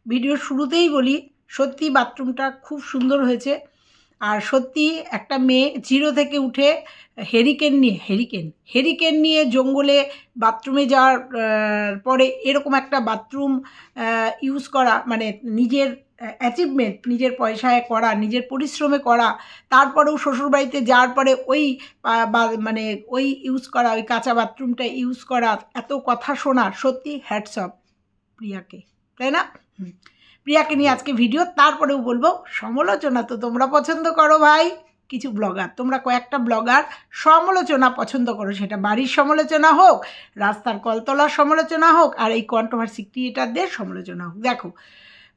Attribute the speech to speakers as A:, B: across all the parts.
A: ভিডিওর শুরুতেই বলি, সত্যি বাথরুমটা খুব সুন্দর হয়েছে। আর সত্যি একটা মেয়ে জিরো থেকে উঠে হেরিকেন নিয়ে জঙ্গলে বাথরুমে যাওয়ার পরে এরকম একটা বাথরুম ইউজ করা, মানে নিজের অ্যাচিভমেন্ট, নিজের পয়সায় করা, নিজের পরিশ্রমে করা, তারপরেও শ্বশুরবাড়িতে যাওয়ার পরে ওই মানে ওই ইউজ করা, ওই কাঁচা বাথরুমটা ইউজ করা, এত কথা শোনা, সত্যি হ্যাটস অফ প্রিয়াকে, তাই না? প্রিয়াকে নিয়ে আজকে ভিডিও। তারপরেও বলবো, সমালোচনা তো তোমরা পছন্দ করো ভাই, কিছু ব্লগার, তোমরা কয়েকটা ব্লগার সমালোচনা পছন্দ করো, সেটা বাড়ির সমালোচনা হোক, রাস্তার কলতলার সমালোচনা হোক, আর এই কন্ট্রোভার্সি ক্রিয়েটারদের সমালোচনা হোক। দেখো,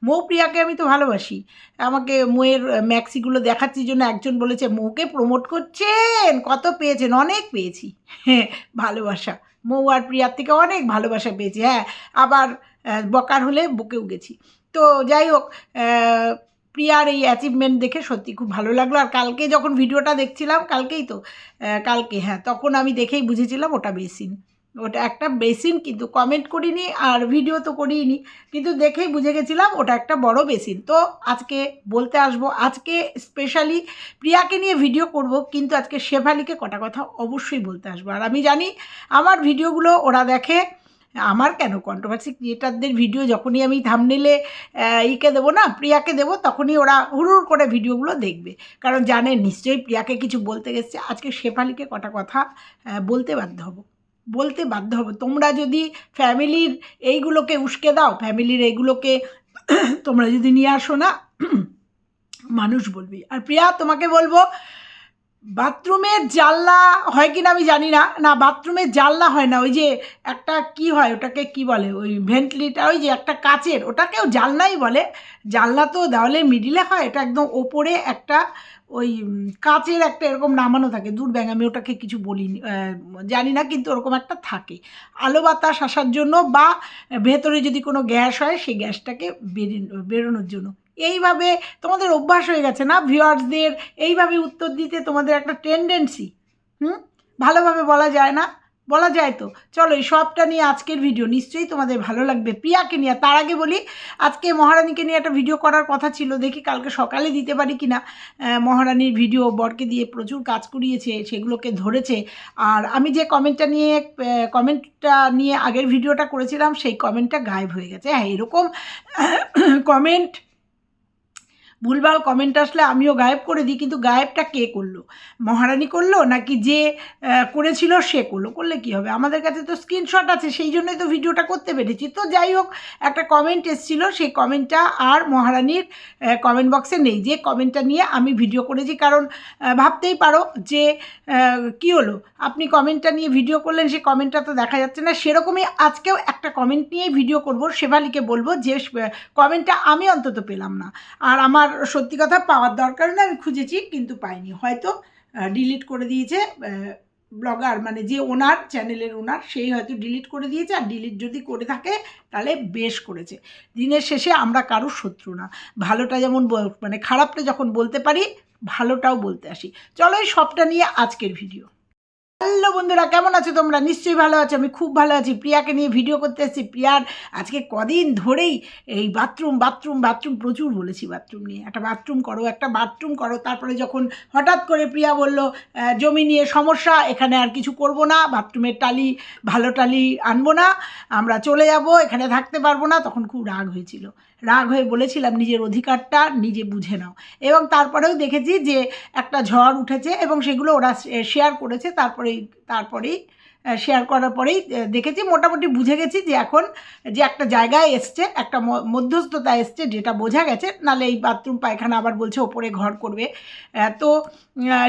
A: মৌ প্রিয়াকে আমি তো ভালোবাসি। আমাকে মৌয়ের ম্যাক্সিগুলো দেখাচ্ছি জন্য একজন বলেছে, মৌকে প্রমোট করছেন, কত পেয়েছেন? অনেক পেয়েছি, হ্যাঁ, ভালোবাসা। মৌ আর প্রিয়ার থেকে অনেক ভালোবাসা পেয়েছি, হ্যাঁ। আবার বকার হলে বকেও গেছি। তো যাই হোক, প্রিয়ার এই অ্যাচিভমেন্ট দেখে সত্যি খুব ভালো লাগলো। আর কালকে যখন ভিডিওটা দেখছিলাম, কালকেই তো, কালকে, হ্যাঁ, তখন আমি দেখেই বুঝেছিলাম ওটা বেসিন, ওটা একটা বেসিন। কিন্তু কমেন্ট করিনি আর ভিডিও তো করিনি, কিন্তু দেখেই বুঝে গেছিলাম ওটা একটা বড় বেসিন। তো আজকে বলতে আসবো, আজকে স্পেশালি প্রিয়াকে নিয়ে ভিডিও করব, কিন্তু আজকে শেফালিকে কটা কথা অবশ্যই বলতে আসবো। আর আমি জানি আমার ভিডিওগুলো ওরা দেখে, আমার কেন, কন্ট্রোভার্সি ক্রিয়েটারদের ভিডিও যখনই আমি থাম্বনেলে ইকে দেবো না, প্রিয়াকে দেবো, তখনই ওরা হুড়ুর করে ভিডিওগুলো দেখবে, কারণ জানে নিশ্চয়ই প্রিয়াকে কিছু বলতে গেছে। আজকে শেফালিকে কটা কথা বলতে বাধ্য হব। তোমরা যদি ফ্যামিলির এইগুলোকে উস্কে দাও, ফ্যামিলির এইগুলোকে তোমরা যদি নিয়ে আসো না, মানুষ বলবি। আর প্রিয়া, তোমাকে বলবো, বাথরুমের জানলা হয় কি না আমি জানি না, না বাথরুমের জানলা হয় না, ওই যে একটা কি হয় ওটাকে কি বলে, ওই ভেন্টলিটা, ওই যে একটা কাচের, ওটাকেও জানলাই বলে। জানলা তো দেওয়ালের মিডিলে হয়, এটা একদম ওপরে একটা ওই কাচের একটা এরকম নামানো থাকে। দূর ব্যাঙ, আমি ওটাকে কিছু বলিনি, জানি না, কিন্তু ওরকম একটা থাকে আলো বাতাস আসার জন্য, বা ভেতরে যদি কোনো গ্যাস হয় সেই গ্যাসটাকে বেরোনোর জন্য। এইভাবে তোমাদের অভ্যাস হয়ে গেছে না ভিউয়ার্সদের এইভাবে উত্তর দিতে, তোমাদের একটা টেন্ডেন্সি। ভালোভাবে বলা যায় না? বলা যায় তো। চলো, এই সবটা নিয়ে আজকের ভিডিও নিশ্চয়ই তোমাদের ভালো লাগবে, প্রিয়াকে নিয়ে। তার আগে বলি, আজকে মহারানীকে নিয়ে একটা ভিডিও করার কথা ছিল, দেখি কালকে সকালে দিতে পারি কি না। মহারানীর ভিডিও বরকে দিয়ে প্রচুর কাজ করিয়েছে, সেগুলোকে ধরেছে। আর আমি যে কমেন্টটা নিয়ে আগের ভিডিওটা করেছিলাম, সেই কমেন্টটা গায়েব হয়ে গেছে। হ্যাঁ, এরকম কমেন্ট, ভুলভাল কমেন্ট আসলে আমিও গায়েব করে দিই, কিন্তু গায়েবটা কে করলো? মহারানী করলো নাকি যে করেছিল সে করলো? করলে কি হবে, আমাদের কাছে তো স্ক্রিনশট আছে, সেই জন্যই তো ভিডিওটা করতে পেরেছি। তো যাই হোক, একটা কমেন্ট এসেছিলো, সেই কমেন্টটা আর মহারানীর কমেন্ট বক্সে নেই, যে কমেন্টটা নিয়ে আমি ভিডিও করেছি। কারণ ভাবতেই পারো যে কী হলো, আপনি কমেন্টটা নিয়ে ভিডিও করলেন, সেই কমেন্টটা তো দেখা যাচ্ছে না। সেরকমই আজকেও একটা কমেন্ট নিয়েই ভিডিও করব, শেফালিকে বলবো যে কমেন্টটা আমি অন্তত পেলাম না। আর আমার সত্যি কথা পাওয়ার দরকার না, আমি খুঁজেছি কিন্তু পাইনি, হয়তো ডিলিট করে দিয়েছে ব্লগার, মানে যে ওনার চ্যানেলের ওনার, সেই হয়তো ডিলিট করে দিয়েছে। আর ডিলিট যদি করে থাকে তাহলে বেশ করেছে। দিনের শেষে আমরা কারোর শত্রু না, ভালোটা যেমন মানে খারাপটা যখন বলতে পারি, ভালোটাও বলতে আসি। চলো, এই সবটা নিয়ে আজকের ভিডিও। হ্যালো বন্ধুরা, কেমন আছো তোমরা? নিশ্চয়ই ভালো আছো, আমি খুব ভালো আছি। প্রিয়াকে নিয়ে ভিডিও করতে এসেছি। প্রিয়ার আজকে কদিন ধরেই এই বাথরুম বাথরুম বাথরুম প্রচুর বলেছি, বাথরুম নিয়ে, একটা বাথরুম করো, একটা বাথরুম করো। তারপরে যখন হঠাৎ করে প্রিয়া বলল জমি নিয়ে সমস্যা, এখানে আর কিছু করব না, বাথরুমের টালি, ভালো টালি আনবো না, আমরা চলে যাব, এখানে থাকতে পারবো না, তখন খুব রাগ হয়েছিল। রাগ হয়ে বলেছিলাম নিজের অধিকারটা নিজে বুঝে নাও। এবং তারপরেও দেখেছি যে একটা ঝড় উঠেছে, এবং সেগুলো ওরা শেয়ার করেছে। তারপরেই শেয়ার করার পরেই দেখেছি, মোটামুটি বুঝে গেছি যে এখন যে একটা জায়গায় এসছে, একটা মধ্যস্থতা এসছে, যেটা বোঝা গেছে। নাহলে এই বাথরুম পায়খানা আবার বলছে ওপরে ঘর করবে, তো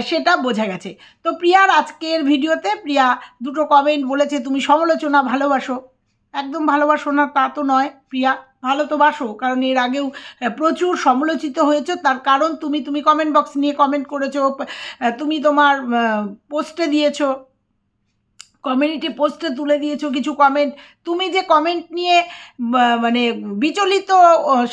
A: সেটা বোঝা গেছে। তো প্রিয়ার আজকের ভিডিওতে প্রিয়া দুটো কমেন্ট বলেছে, তুমি সমালোচনা ভালোবাসো। একদম ভালোবাসো না তা তো নয় প্রিয়া, ভালো তো বাসো, কারণ এর আগেও প্রচুর সমালোচিত হয়েছে। তার কারণ তুমি কমেন্ট বক্স নিয়ে কমেন্ট করেছো, তুমি তোমার পোস্টে দিয়েছো, কমিউনিটি পোস্টে তুলে দিয়েছো কিছু কমেন্ট। তুমি যে কমেন্ট নিয়ে মানে বিচলিত,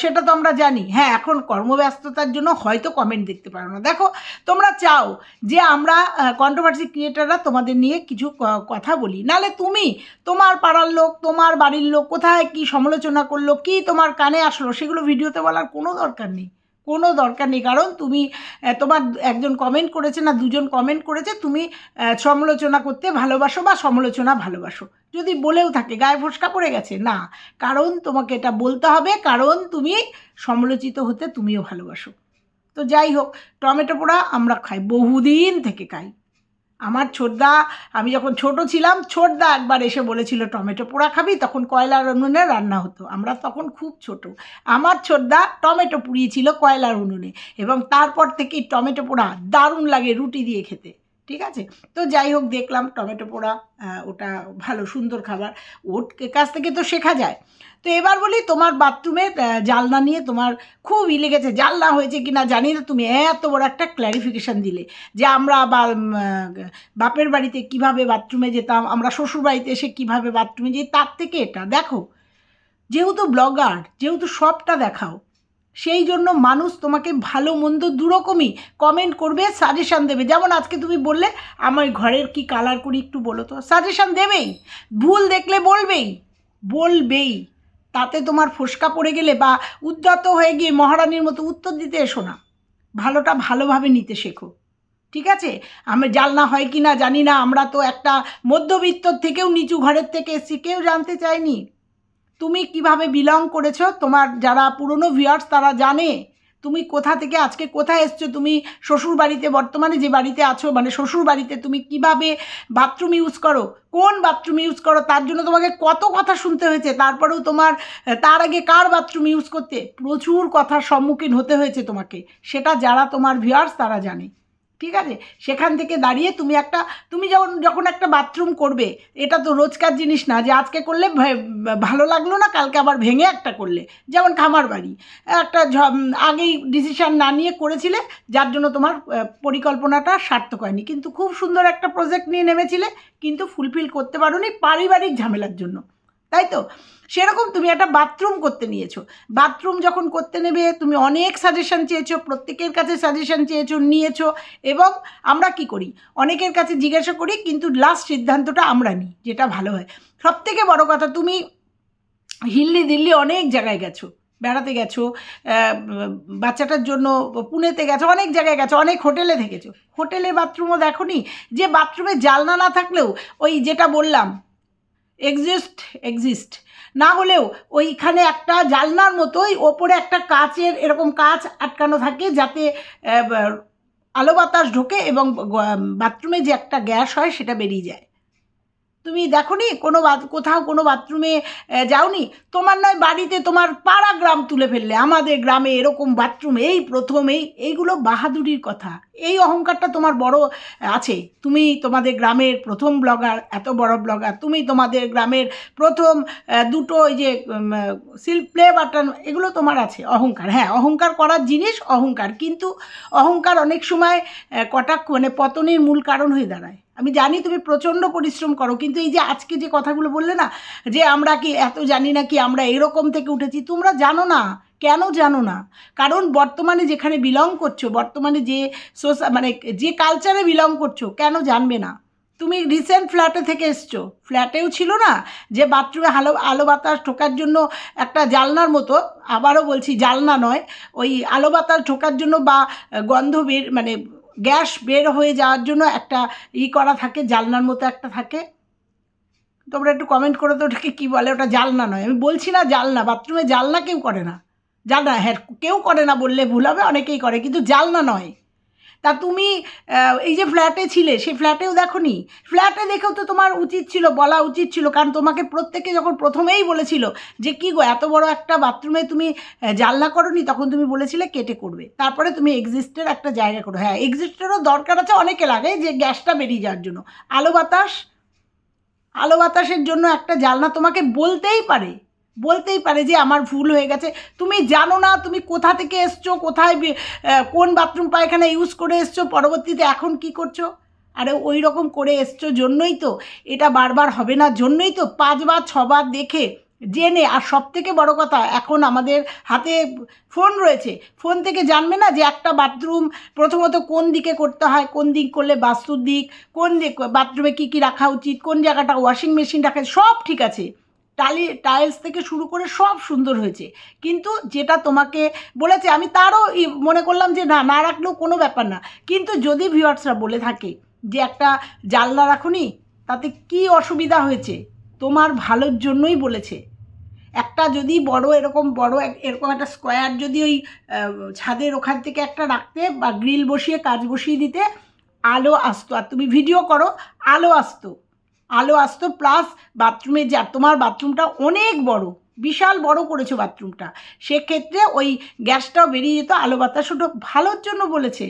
A: সেটা তো আমরা জানি। হ্যাঁ, এখন কর্মব্যস্ততার জন্য হয়তো কমেন্ট দেখতে পারো না। দেখো, তোমরা চাও যে আমরা কন্ট্রোভার্সি ক্রিয়েটাররা তোমাদের নিয়ে কিছু কথা বলি, নাহলে তুমি তোমার পাড়ার লোক, তোমার বাড়ির লোক কোথায় কী সমালোচনা করলো, কী তোমার কানে আসলো, সেগুলো ভিডিওতে বলার কোনো দরকার নেই, কোনো দরকার নেই। কারণ তুমি তোমার একজন কমেন্ট করেছে না দুজন কমেন্ট করেছে, তুমি সমালোচনা করতে ভালোবাসো বা সমালোচনা ভালোবাসো। যদি বলেও থাকে গায়ে ফোঁসকা পড়ে গেছে, না, কারণ তোমাকে এটা বলতে হবে, কারণ তুমি সমালোচিত হতে তুমিও ভালোবাসো। তো যাই হোক, টমেটো পোড়া আমরা খাই, বহুদিন থেকে খাই। আমার ছোটদা, আমি যখন ছোট ছিলাম, ছোটদা একবার এসে বলেছিল টমেটো পোড়া খাবি, তখন কয়লার উনুনে রান্না হতো, আমরা তখন খুব ছোট। আমার ছোটদা টমেটো পুড়িয়েছিল কয়লার উনুনে, এবং তারপর থেকেই টমেটো পোড়া দারুণ লাগে রুটি দিয়ে খেতে। ঠিক আছে, তো যাই হোক, দেখলাম টমেটো পোড়া ওটা ভালো সুন্দর খাবার, ওর কাছ থেকে তো শেখা যায়। তো এবার বলি, তোমার বাথরুমের জানলা নিয়ে তোমার খুব লেগেছে। জানলা হয়েছে কি না জানি না, তুমি এত বড় একটা ক্ল্যারিফিকেশান দিলে যে আমরা বাপের বাড়িতে কিভাবে বাথরুমে যেতাম, আমরা শ্বশুর বাড়িতে এসে কিভাবে বাথরুমে যেই, তার থেকে এটা দেখো, যেহেতু ব্লগার, যেহেতু সবটা দেখাও, সেই জন্য মানুষ তোমাকে ভালো মন্দ দুরকমই কমেন্ট করবে, সাজেশান দেবে। যেমন আজকে তুমি বললে আমার ঘরের কি কালার করি একটু বলো তো, সাজেশান দেবেই, ভুল দেখলে বলবেই, বলবেই। তাতে তোমার ফোসকা পড়ে গেলে বা উদ্ধত হয়ে গিয়ে মহারানীর মতো উত্তর দিতে এসো না, ভালোটা ভালোভাবে নিতে শেখো। ঠিক আছে, আমি জানলা হয় কি না জানি না, আমরা তো একটা মধ্যবিত্ত থেকেও নিচু ঘরের থেকে এসেছি, কেউ জানতে চায়নি তুমি কিভাবে বিলং করেছো। তোমার যারা পুরনো ভিউয়ার্স তারা জানে তুমি কোথা থেকে আজকে কোথায় এসছো। তুমি শ্বশুর বাড়িতে, বর্তমানে যে বাড়িতে আছো, মানে শ্বশুর বাড়িতে তুমি কিভাবে বাথরুম ইউজ করো, কোন বাথরুম ইউজ করো, তার জন্য তোমাকে কত কথা শুনতে হয়েছে। তারপরেও তোমার তার আগে কার বাথরুম ইউজ করতে প্রচুর কথার সম্মুখীন হতে হয়েছে তোমাকে, সেটা যারা তোমার ভিউয়ার্স তারা জানে। ঠিক আছে, সেখান থেকে দাঁড়িয়ে তুমি যখন একটা বাথরুম করবে, এটা তো রোজকার জিনিস না যে আজকে করলে ভালো লাগলো না কালকে আবার ভেঙে একটা করলে। যেমন খামার বাড়ি, একটা আগেই ডিসিশান না নিয়ে করেছিলে, যার জন্য তোমার পরিকল্পনাটা সার্থক হয়নি, কিন্তু খুব সুন্দর একটা প্রজেক্ট নিয়ে নেমেছিলে, কিন্তু ফুলফিল করতে পারোনি পারিবারিক ঝামেলার জন্য, তাই তো? সেরকম তুমি একটা বাথরুম করতে নিয়েছো, বাথরুম যখন করতে নেবে তুমি অনেক সাজেশন চেয়েছো, প্রত্যেকের কাছে সাজেশন চেয়েছো, নিয়েছো, এবং আমরা কি করি, অনেকের কাছে জিজ্ঞাসা করি, কিন্তু লাস্ট সিদ্ধান্তটা আমরা নিই, যেটা ভালো হয়। সবথেকে বড় কথা, তুমি হিল্লি দিল্লি অনেক জায়গায় গেছো, বেড়াতে গেছো, বাচ্চাটার জন্য পুনেতে গেছো, অনেক জায়গায় গেছো, অনেক হোটেলে থেকেছো, হোটেলে বাথরুমও দেখোনি, যে বাথরুমে জানলা না থাকলেও ওই যেটা বললাম এক্সিস্ট না হলেও ওইখানে একটা জানলার মতোই ওপরে একটা কাচের এরকম কাচ আটকানো থাকে, যাতে আলো বাতাস ঢোকে এবং বাথরুমে যে একটা গ্যাস হয় সেটা বেরিয়ে যায়। তুমি দেখোনি কোথাও কোনো বাথরুমে যাওনি? তোমার নয় বাড়িতে, তোমার পাড়া গ্রাম তুলে ফেললে, আমাদের গ্রামে এরকম বাথরুম এই প্রথম, এইগুলো বাহাদুরির কথা, এই অহংকারটা তোমার বড় আছে। তুমি তোমাদের গ্রামের প্রথম ব্লগার, এত বড় ব্লগার, তুমি তোমাদের গ্রামের প্রথম দুটো ওই যে সিল্ক প্লে বাটন, এগুলো তোমার আছে অহংকার। হ্যাঁ, অহংকার করার জিনিস অহংকার, কিন্তু অহংকার অনেক সময় কটাক্ষ মানে পতনের মূল কারণ হয়ে দাঁড়ায়। আমি জানি তুমি প্রচণ্ড পরিশ্রম করো, কিন্তু এই যে আজকে যে কথাগুলো বললে না, যে আমরা কি এত জানি না, কি আমরা এরকম থেকে উঠেছি, তোমরা জানো না। কেন জানো না? কারণ বর্তমানে যেখানে বিলং করছো, বর্তমানে যে মানে যে কালচারে বিলং করছো, কেন জানবে না? তুমি রিসেন্ট ফ্ল্যাটে থেকে এসছো, ফ্ল্যাটেও ছিল না যে বাথরুমে আলো বাতাস ঢোকার জন্য একটা জানলার মতো, আবারও বলছি জানলা নয়, ওই আলো বাতাস ঢোকার জন্য বা গন্ধ মানে গ্যাস বের হয়ে যাওয়ার জন্য একটা করা থাকে, জানলার মতো একটা থাকে। তোমরা একটু কমেন্ট করো তো ওটাকে কী বলে। ওটা জানলা নয়, আমি বলছি না জানলা, বাথরুমে জানলা কেউ করে না, জানলা হ্যাঁ কেউ করে না বললে ভুল হবে, অনেকেই করে, কিন্তু জানলা নয়। তা তুমি এই যে ফ্ল্যাটে ছিলে, সেই ফ্ল্যাটেও দেখোনি? ফ্ল্যাটে দেখেও তো তোমার উচিত ছিল, বলা উচিত ছিল, কারণ তোমাকে প্রত্যেকে যখন প্রথমেই বলেছিল যে কী গো এত বড় একটা বাথরুমে তুমি জানলা করোনি, তখন তুমি বলেছিলে কেটে করবে, তারপরে তুমি এক্সিস্টের একটা জায়গা করো। হ্যাঁ, এক্সিস্টেরও দরকার আছে অনেকে লাগে, যে গ্যাসটা বেরিয়ে যাওয়ার জন্য, আলো বাতাসের জন্য একটা জানলা তোমাকে বলতেই পারে যে আমার ভুল হয়ে গেছে। তুমি জানো না তুমি কোথা থেকে এসছো, কোথায় কোন বাথরুম পায়খানা ইউজ করে এসছো, পরবর্তীতে এখন কি করছো। আরে ওই রকম করে এসছো জন্যই তো, এটা বারবার হবে না জন্যই তো 5বার 6বার দেখে জেনে। আর সব থেকে বড় কথা, এখন আমাদের হাতে ফোন রয়েছে, ফোন থেকে জানবে না যে একটা বাথরুম প্রথমত কোন দিকে করতে হয়, কোন দিক করলে বাস্তুর দিক, কোন দিক বাথরুমে কী কী রাখা উচিত, কোন জায়গাটা ওয়াশিং মেশিন রাখা, সব ঠিক আছে, টাইলস থেকে শুরু করে সব সুন্দর হয়েছে। কিন্তু যেটা তোমাকে বলেছে আমি তারও মনে করলাম যে না, না রাখলেও কোনো ব্যাপার না। কিন্তু যদি ভিউয়ার্সরা বলে থাকে যে একটা জানলা রাখুনি, তাতে কি অসুবিধা হয়েছে, তোমার ভালোর জন্যই বলেছে। একটা যদি বড় এরকম এরকম একটা স্কোয়ার যদি ওই ছাদের ওখান থেকে একটা রাখতে বা গ্রিল বসিয়ে কাজ বসিয়ে দিতে, আলো আসতো। আর তুমি ভিডিও করো, আলো আসতো প্লাস বাথরুমে যা তোমার বাথরুমটা অনেক বড়, বিশাল বড় করেছো বাথরুমটা, সেক্ষেত্রে ওই গ্যাসটাও বেরিয়ে যেত, আলো বাতাস ওটা ভালোর জন্য বলেছে,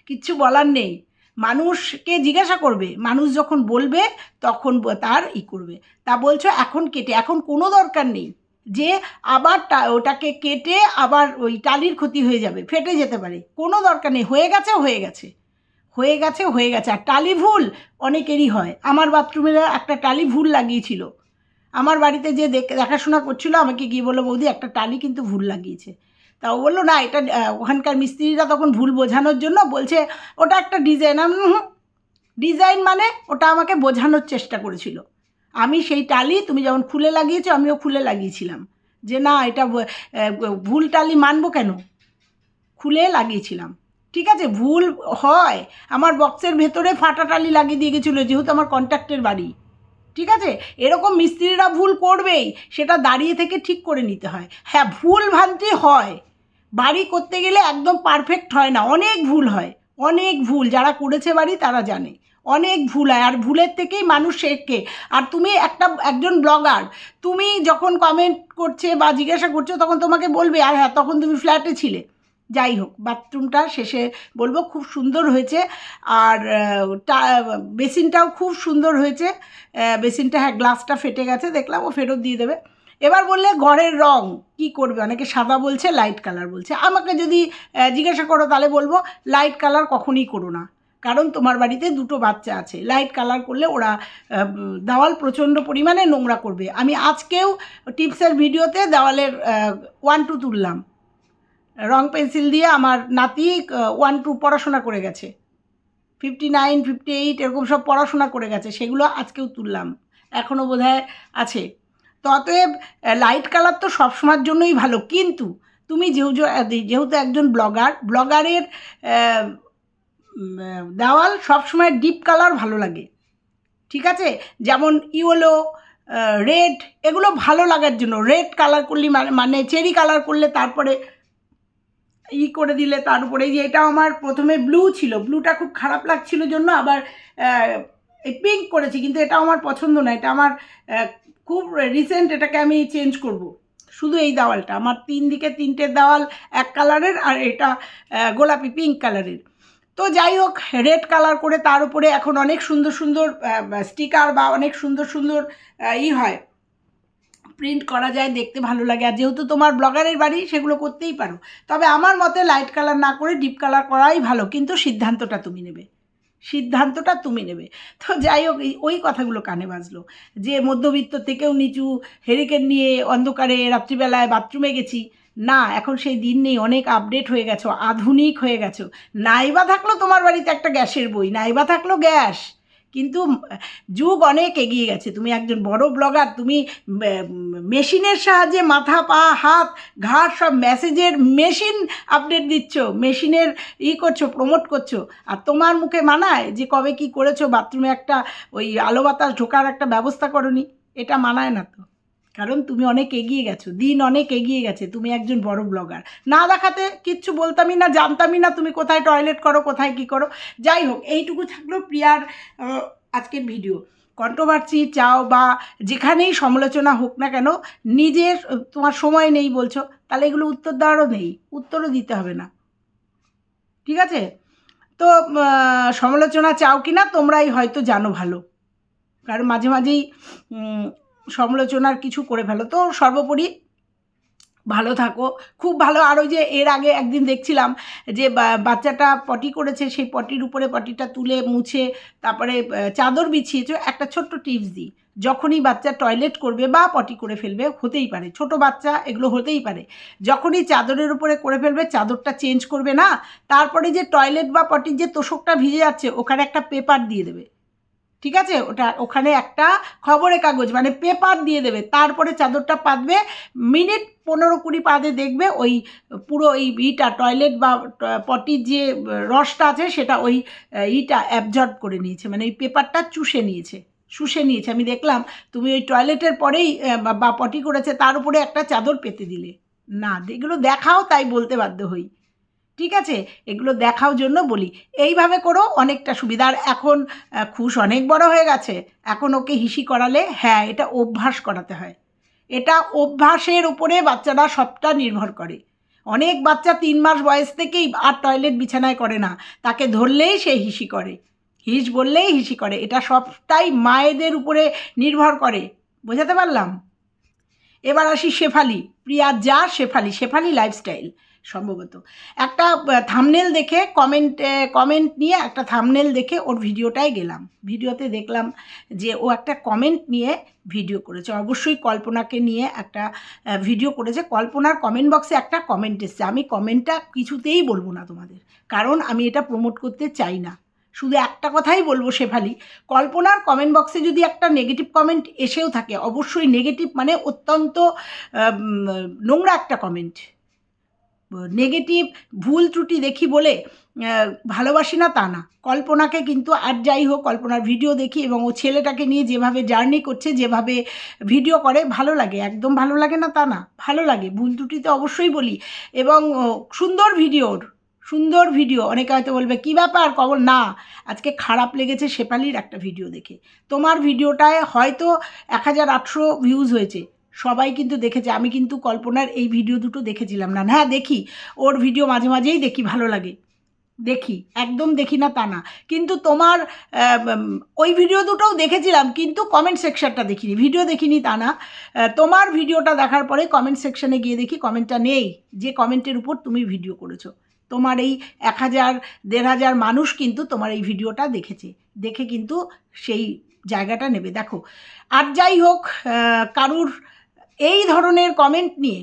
A: কিচ্ছু বলার নেই। মানুষকে জিজ্ঞাসা করবে, মানুষ যখন বলবে তখন তার করবে। তা বলছো এখন কেটে, এখন কোনো দরকার নেই যে আবার ওটাকে কেটে আবার ওই টালির ক্ষতি হয়ে যাবে, ফেটে যেতে পারে, কোনো দরকার নেই, হয়ে গেছে হয়ে গেছে হয়ে গেছে হয়ে গেছে। আর টালি ভুল অনেকেরই হয়, আমার বাথরুমের একটা টালি ভুল লাগিয়েছিল, আমার বাড়িতে যে দেখাশোনা করছিল আমাকে গিয়ে বললো বৌদি একটা টালি কিন্তু ভুল লাগিয়েছে। তা ও বললো না এটা ওখানকার মিস্ত্রিরা তখন ভুল বোঝানোর জন্য বলছে ওটা একটা ডিজাইন। ডিজাইন মানে ওটা আমাকে বোঝানোর চেষ্টা করেছিল। আমি সেই টালি তুমি যেমন খুলে লাগিয়েছো আমিও খুলে লাগিয়েছিলাম, যে না এটা ভুল টালি মানবো কেন, খুলে লাগিয়েছিলাম। ঠিক আছে, ভুল হয়, আমার বক্সের ভেতরে ফাটা টালি লাগিয়ে দিয়ে গেছিলো যেহেতু আমার কন্ট্রাক্টের বাড়ি। ঠিক আছে, এরকম মিস্ত্রিরা ভুল করবেই, সেটা দাঁড়িয়ে থেকে ঠিক করে নিতে হয়। হ্যাঁ, ভুল ভ্রান্তি হয়, বাড়ি করতে গেলে একদম পারফেক্ট হয় না, অনেক ভুল হয়, অনেক ভুল, যারা করেছে বাড়ি তারা জানে অনেক ভুল হয়, আর ভুলের থেকেই মানুষ শেখে। আর তুমি একজন ব্লগার, তুমি যখন কমেন্ট করছে বা জিজ্ঞাসা করছো তখন তোমাকে বলবে আর হ্যাঁ তখন তুমি ফ্ল্যাটে ছিলে। যাই হোক, বাথরুমটা শেষে বলবো খুব সুন্দর হয়েছে, আর বেসিনটাও খুব সুন্দর হয়েছে। বেসিনটা হ্যাঁ গ্লাসটা ফেটে গেছে দেখলাম, ও ফেরত দিয়ে দেবে। এবার বললে ঘরের রং কি করবে, অনেকে সাদা বলছে, লাইট কালার বলছে। আমাকে যদি জিজ্ঞাসা করো তাহলে বলবো লাইট কালার কখনই করো না, কারণ তোমার বাড়িতে 2টো বাচ্চা আছে, লাইট কালার করলে ওরা দেওয়াল প্রচণ্ড পরিমাণে নোংরা করবে। আমি আজকেও টিপসের ভিডিওতে দেওয়ালের 1-2 তুললাম, রং পেন্সিল দিয়ে আমার নাতি 1-2 পড়াশোনা করে গেছে, 59, 58 এরকম সব পড়াশোনা করে গেছে, সেগুলো আজকেও তুললাম, এখনও বোধহয় আছে। তো অতএব লাইট কালার তো সবসময়ের জন্যই ভালো, কিন্তু তুমি যেহেতু একজন ব্লগারের দেওয়াল সবসময় ডিপ কালার ভালো লাগে। ঠিক আছে, যেমন ইয়েলো, রেড, এগুলো ভালো লাগার জন্য, রেড কালার করলে মানে চেরি কালার করলে তারপরে করে দিলে তার উপরে, যে এটা আমার প্রথমে ব্লু ছিল, ব্লুটা খুব খারাপ লাগছিল জন্য আবার পিঙ্ক করেছি, কিন্তু এটা আমার পছন্দ না, এটা আমার খুব রিসেন্ট, এটাকে আমি চেঞ্জ করব। শুধু এই দেওয়ালটা আমার 3 দিকে 3টে দেওয়াল এক কালারের, আর এটা গোলাপি পিঙ্ক কালারের। তো যাই হোক, রেড কালার করে তার উপরে এখন অনেক সুন্দর সুন্দর স্টিকার বা অনেক সুন্দর সুন্দর হয়, প্রিন্ট করা যায়, দেখতে ভালো লাগে। আর যেহেতু তোমার ব্লগারের বাড়ি, সেগুলো করতেই পারো। তবে আমার মতে লাইট কালার না করে ডিপ কালার করাই ভালো, কিন্তু সিদ্ধান্তটা তুমি নেবে। তো যাই হোক, ওই কথাগুলো কানে বাজলো যে মধ্যবিত্ত থেকেও নিচু হেরিকেন নিয়ে অন্ধকারে রাত্রিবেলায় বাথরুমে গেছি। না, এখন সেই দিন নেই, অনেক আপডেট হয়ে গেছো, আধুনিক হয়ে গেছো। নাইবা থাকলো তোমার বাড়িতে একটা গ্যাসের বই, নাইবা থাকলো গ্যাস, কিন্তু যুগ অনেক এগিয়ে গেছে। তুমি একজন বড় ব্লগার, তুমি মেশিনের সাহায্যে মাথা পা হাত ঘাড় সব মেসেজের মেশিন আপডেট দিচ্ছ, মেশিনের করছো, প্রমোট করছো। আর তোমার মুখে মানায় যে কবে কি করেছো, বাথরুমে একটা ওই আলো বাতাস ঢোকার একটা ব্যবস্থা করনি? এটা মানায় না তো, কারণ তুমি অনেক এগিয়ে গেছো, দিন অনেক এগিয়ে গেছে, তুমি একজন বড় ব্লগার। না দেখাতে কিচ্ছু বলতামই না, জানতামই না তুমি কোথায় টয়লেট করো, কোথায় কী করো। যাই হোক, এইটুকু থাকলো প্রিয়ার আজকের ভিডিও। কন্ট্রোভার্সি চাও বা যেখানেই সমালোচনা হোক না কেন, নিজের তোমার সময় নেই বলছো, তাহলে এগুলো উত্তর দেওয়ারও নেই, উত্তরও দিতে হবে না। ঠিক আছে, তো সমালোচনা চাও কি না তোমরাই হয়তো জানো ভালো, কারণ মাঝে মাঝেই সমালোচনার কিছু করে ফেলো। তো সর্বোপরি ভালো থাকো, খুব ভালো। আর ওই যে এর আগে একদিন দেখছিলাম যে বাচ্চাটা পটি করেছে, সেই পটির উপরে পটিটা তুলে মুছে তারপরে চাদর বিছিয়েছো। একটা ছোট্ট টিপস দিই, যখনই বাচ্চা টয়লেট করবে বা পটি করে ফেলবে, হতেই পারে ছোট বাচ্চা, এগুলো হতেই পারে, যখনই চাদরের উপরে করে ফেলবে চাদরটা চেঞ্জ করবে না, তারপরে যে টয়লেট বা পটির যে তোষকটা ভিজে যাচ্ছে ওখানে একটা পেপার দিয়ে দেবে, ঠিক আছে? ওখানে একটা খবরের কাগজ মানে পেপার দিয়ে দেবে, তারপরে চাদরটা পাতবে, মিনিট 15-20 বাদে দেখবে ওই পুরো ওই টয়লেট বা পটির যে রসটা আছে সেটা ওই অ্যাবজর্ব করে নিয়েছে, মানে ওই পেপারটা শুষে নিয়েছে। আমি দেখলাম তুমি ওই টয়লেটের পরেই বা পটি করেছে তার উপরে একটা চাদর পেতে দিলে না, এগুলো দেখাও, তাই বলতে বাধ্য হই, ঠিক আছে? এগুলো দেখাও জন্য বলি, এইভাবে করো, অনেকটা সুবিধা। আর এখন খুশ অনেক বড় হয়ে গেছে, এখন ওকে হিসি করালে, হ্যাঁ এটা অভ্যাস করাতে হয়, এটা অভ্যাসের উপরে বাচ্চারা সবটা নির্ভর করে। অনেক বাচ্চা 3 মাস বয়স থেকেই আর টয়লেট বিছানায় করে না, তাকে ধরলেই সে হিসি করে, হিস বললেই হিসি করে, এটা সবটাই মায়েদের উপরে নির্ভর করে। বোঝাতে পারলাম? এবার আসি শেফালি, প্রিয়া যা শেফালি লাইফস্টাইল সম্ভবত একটা থাম্বনেল দেখে কমেন্ট নিয়ে একটা থাম্বনেল দেখে ওর ভিডিওটায় গেলাম, ভিডিওতে দেখলাম যে ও একটা কমেন্ট নিয়ে ভিডিও করেছে, অবশ্যই কল্পনাকে নিয়ে একটা ভিডিও করেছে। কল্পনার কমেন্ট বক্সে একটা কমেন্ট এসছে, আমি কমেন্টটা কিছুতেই বলবো না তোমাদের, কারণ আমি এটা প্রমোট করতে চাই না। শুধু একটা কথাই বলবো, শেফালি, কল্পনার কমেন্ট বক্সে যদি একটা নেগেটিভ কমেন্ট এসেও থাকে, অবশ্যই নেগেটিভ মানে অত্যন্ত নোংরা একটা কমেন্ট, নেগেটিভ ভুল ত্রুটি দেখি বলে ভালোবাসি না তা না। কল্পনাকে কিন্তু আর যাই হোক, কল্পনার ভিডিও দেখি এবং ও ছেলেটাকে নিয়ে যেভাবে জার্নি করছে, যেভাবে ভিডিও করে, ভালো লাগে, একদম ভালো লাগে না তা না, ভালো লাগে, ভুল ত্রুটিতে অবশ্যই বলি, এবং সুন্দর ভিডিও। অনেকে হয়তো বলবে কী ব্যাপার কবল, না, আজকে খারাপ লেগেছে শেফালির একটা ভিডিও দেখে। তোমার ভিডিওটায় হয়তো 1800 ভিউজ হয়েছে, সবাই কিন্তু দেখেছে, আমি কিন্তু কল্পনার এই ভিডিও দুটো দেখেছিলাম না, হ্যাঁ দেখি, ওর ভিডিও মাঝে মাঝেই দেখি, ভালো লাগে, দেখি, একদম দেখি না তা না, কিন্তু তোমার ওই ভিডিও দুটোও দেখেছিলাম, কিন্তু কমেন্ট সেকশনটা দেখিনি, ভিডিও দেখিনি তা না। তোমার ভিডিওটা দেখার পরে কমেন্ট সেকশনে গিয়ে দেখি কমেন্টটা নেই, যে কমেন্টের উপর তুমি ভিডিও করেছো। তোমার এই 1000-1500 মানুষ কিন্তু তোমার এই ভিডিওটা দেখে কিন্তু সেই জায়গাটা নেবে। দেখো, আর যাই হোক, কারুর এই ধরনের কমেন্ট নিয়ে,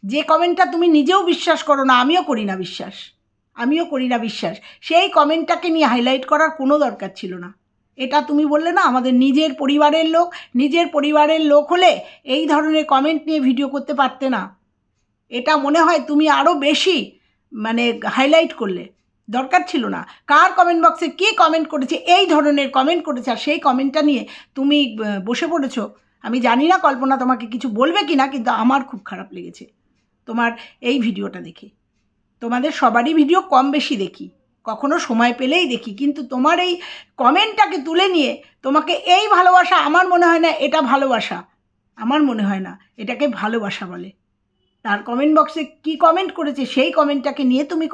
A: যে কমেন্টটা তুমি নিজেও বিশ্বাস করো না, আমিও করি না বিশ্বাস, সেই কমেন্টটাকে নিয়ে হাইলাইট করার কোনো দরকার ছিল না। এটা তুমি বললে না আমাদের নিজের পরিবারের লোক হলে এই ধরনের কমেন্ট নিয়ে ভিডিও করতে পারতে না, এটা মনে হয় তুমি আরও বেশি মানে হাইলাইট করলে, দরকার ছিল না। কার কমেন্ট বক্সে কী কমেন্ট করেছে, এই ধরনের কমেন্ট করেছে, আর সেই কমেন্টটা নিয়ে তুমি বসে পড়েছো। আমি জানি না কল্পনা তোমাকে কিছু বলবে কি না, কিন্তু আমার খুব খারাপ লেগেছে তোমার এই ভিডিওটা দেখে। তোমাদের সবারই ভিডিও কম বেশি দেখি, কখনো সময় পেলেই দেখি, কিন্তু তোমার এই কমেন্টটাকে তুলে নিয়ে তোমাকে এই ভালোবাসা, আমার মনে হয় না এটা ভালোবাসা, আমার মনে হয় না এটাকে ভালোবাসা বলে। তার কমেন্ট বক্সে কী কমেন্ট করেছে সেই কমেন্টটাকে নিয়ে তুমি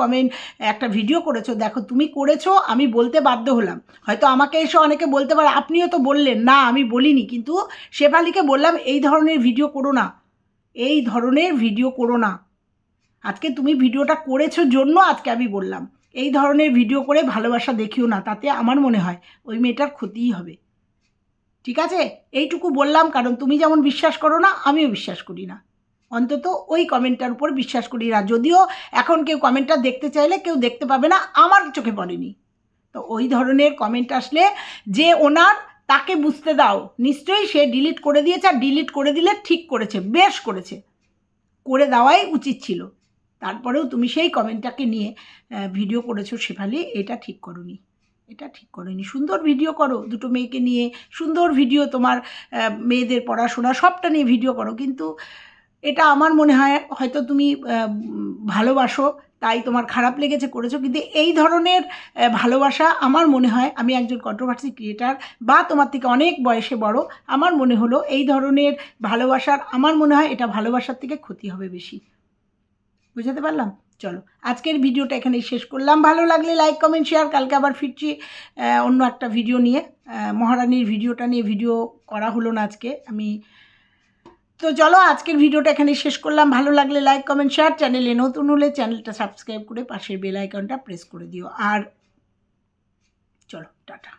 A: একটা ভিডিও করেছো। দেখো, তুমি করেছো, আমি বলতে বাধ্য হলাম, হয়তো আমাকে এসে অনেকে বলতে পারে আপনিও তো বললেন, না আমি বলিনি, কিন্তু শেফালিকে বললাম এই ধরনের ভিডিও করো না, আজকে তুমি ভিডিওটা করেছো জন্য আজকে আমি বললাম, এই ধরনের ভিডিও করে ভালোবাসা দেখিও না, তাতে আমার মনে হয় ওই মেয়েটার ক্ষতিই হবে, ঠিক আছে? এইটুকু বললাম, কারণ তুমি যেমন বিশ্বাস করো না, আমিও বিশ্বাস করি না, অন্তত ওই কমেন্টটার উপর বিশ্বাস করি না। যদিও এখন কেউ কমেন্টটা দেখতে চাইলে কেউ দেখতে পাবে না, আমার চোখে পড়েনি, তো ওই ধরনের কমেন্ট আসলে যে ওনার, তাকে বুঝতে দাও, নিশ্চয়ই সে ডিলিট করে দিয়েছে, আর ডিলিট করে দিলে ঠিক করেছে, বেশ করেছে, করে দেওয়াই উচিত ছিল। তারপরেও তুমি সেই কমেন্টটাকে নিয়ে ভিডিও করেছো শেফালি, এটা ঠিক করোনি। সুন্দর ভিডিও করো, দুটো মেয়েকে নিয়ে সুন্দর ভিডিও, তোমার মেয়েদের পড়াশোনা সবটা নিয়ে ভিডিও করো, কিন্তু এটা আমার মনে হয় হয়তো তুমি ভালোবাসো তাই তোমার খারাপ লেগেছে করেছো, কিন্তু এই ধরনের ভালোবাসা আমার মনে হয়, আমি একজন কন্ট্রোভার্সি ক্রিয়েটার বা তোমার থেকে অনেক বয়সে বড়, আমার মনে হলো এই ধরনের ভালোবাসার, আমার মনে হয় এটা ভালোবাসার থেকে ক্ষতি হবে বেশি। বুঝাতে পারলাম? চলো, আজকের ভিডিওটা এখানেই শেষ করলাম। ভালো লাগলে লাইক কমেন্ট শেয়ার, কালকে আবার ফিরছি অন্য একটা ভিডিও নিয়ে। মহারানীর ভিডিওটা নিয়ে ভিডিও করা হলো না আজকে, আমি তো চলো আজকের ভিডিওটা এখানে শেষ করলাম। ভালো লাগলে লাইক কমেন্ট শেয়ার, চ্যানেলে নতুন হলে চ্যানেলটা সাবস্ক্রাইব করে পাশের বেল আইকনটা প্রেস করে দিও। আর চলো টাটা।